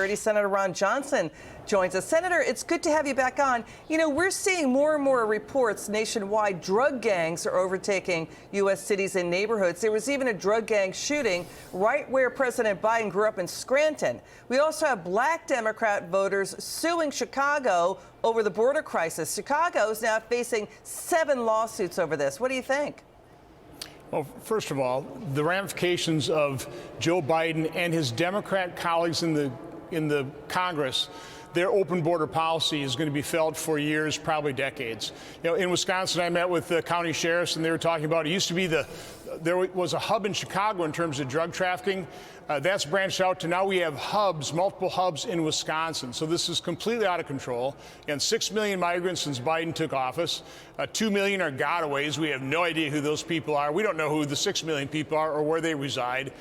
30, Senator Ron Johnson joins us. Senator, it's good to have you back on. You know, we're seeing more and more reports nationwide drug gangs are overtaking U.S. cities and neighborhoods. There was even a drug gang shooting right where President Biden grew up in Scranton. We also have black Democrat voters suing Chicago over the border crisis. Chicago is now facing 7 lawsuits over this. What do you think? Well, first of all, the ramifications of Joe Biden and his Democrat colleagues in the Congress, their open border policy is going to be felt for years, probably decades. You know, in Wisconsin, I met with the county sheriffs, and they were talking about it used to be there was a hub in Chicago in terms of drug trafficking. That's branched out to now we have hubs, multiple hubs in Wisconsin. So this is completely out of control. And 6 million migrants since Biden took office. 2 million are gotaways. We have no idea who those people are. We don't know who the 6 million people are or where they reside.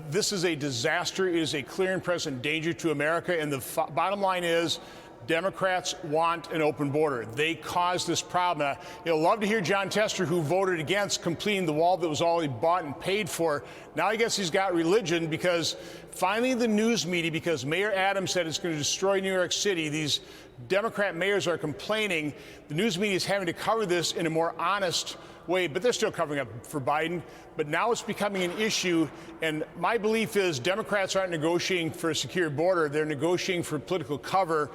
This is a disaster. It is a clear and present danger to America. And the bottom line is, Democrats want an open border. They caused this problem. You'll love to hear John Tester, who voted against completing the wall that was already bought and paid for. Now I guess he's got religion because finally the news media, because Mayor Adams said it's going to destroy New York City, these Democrat mayors are complaining. The news media is having to cover this in a more honest way, but they're still covering up for Biden. But now it's becoming an issue, and my belief is Democrats aren't negotiating for a secure border. They're negotiating for political cover.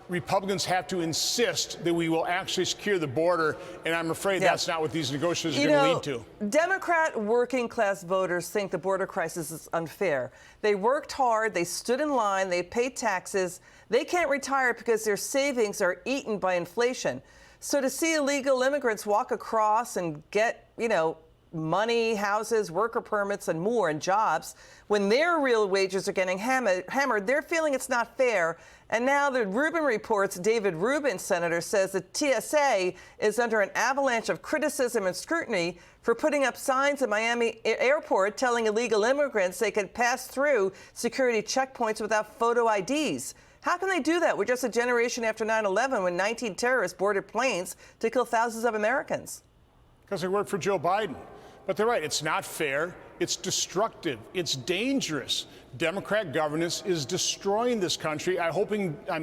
Republicans have to insist that we will actually secure the border, and I'm afraid that's not what these negotiations are going to lead to. Democrat working class voters think the border crisis is unfair. They worked hard, they stood in line, they paid taxes. They can't retire because their savings are eaten by inflation. So to see illegal immigrants walk across and get, money, houses, worker permits, and more, and jobs, when their real wages are getting hammered, they're feeling it's not fair. And now the Rubin reports, David Rubin, senator, says the TSA is under an avalanche of criticism and scrutiny for putting up signs at Miami airport telling illegal immigrants they could pass through security checkpoints without photo IDs. How can they do that? We're just a generation after 9/11 when 19 terrorists boarded planes to kill thousands of Americans. Because they work for Joe Biden. But they're right, it's not fair, it's destructive, it's dangerous. Democrat governance is destroying this country. I'm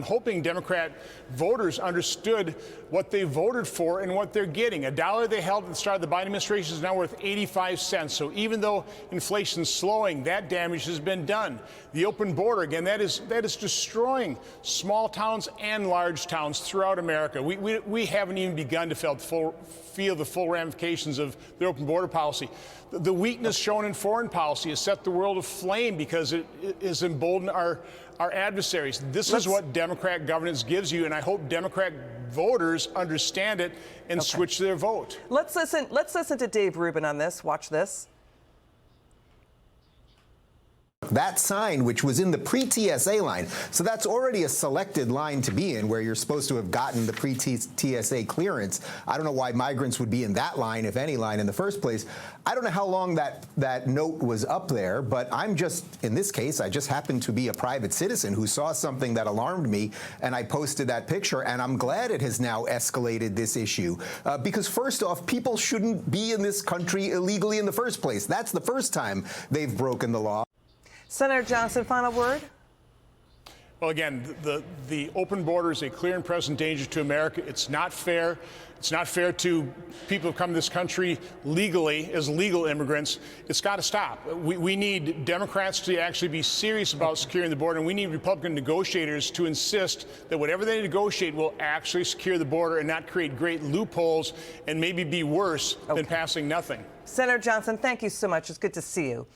hoping Democrat voters understood what they voted for and what they're getting. A dollar they held at the start of the Biden administration is now worth 85 cents. So even though inflation's slowing, that damage has been done. The open border, again, that is destroying small towns and large towns throughout America. We haven't even begun to feel the full ramifications of the open border policy. The weakness shown in foreign policy has set the world aflame because it has emboldened our adversaries. This is what Democrat governance gives you, and I hope Democrat voters understand it and switch their vote. Let's listen to Dave Rubin on this. Watch this. That sign, which was in the pre-TSA line, so that's already a selected line to be in where you're supposed to have gotten the pre-TSA clearance. I don't know why migrants would be in that line, if any line, in the first place. I don't know how long that note was up there, but in this case, I just happened to be a private citizen who saw something that alarmed me, and I posted that picture, and I'm glad it has now escalated this issue. Because first off, people shouldn't be in this country illegally in the first place. That's the first time they've broken the law. Senator Johnson, final word? Well, again, the open border is a clear and present danger to America. It's not fair. It's not fair to people who come to this country legally as legal immigrants. It's got to stop. We need Democrats to actually be serious about securing the border, and we need Republican negotiators to insist that whatever they negotiate will actually secure the border and not create great loopholes and maybe be worse than passing nothing. Senator Johnson, thank you so much. It's good to see you.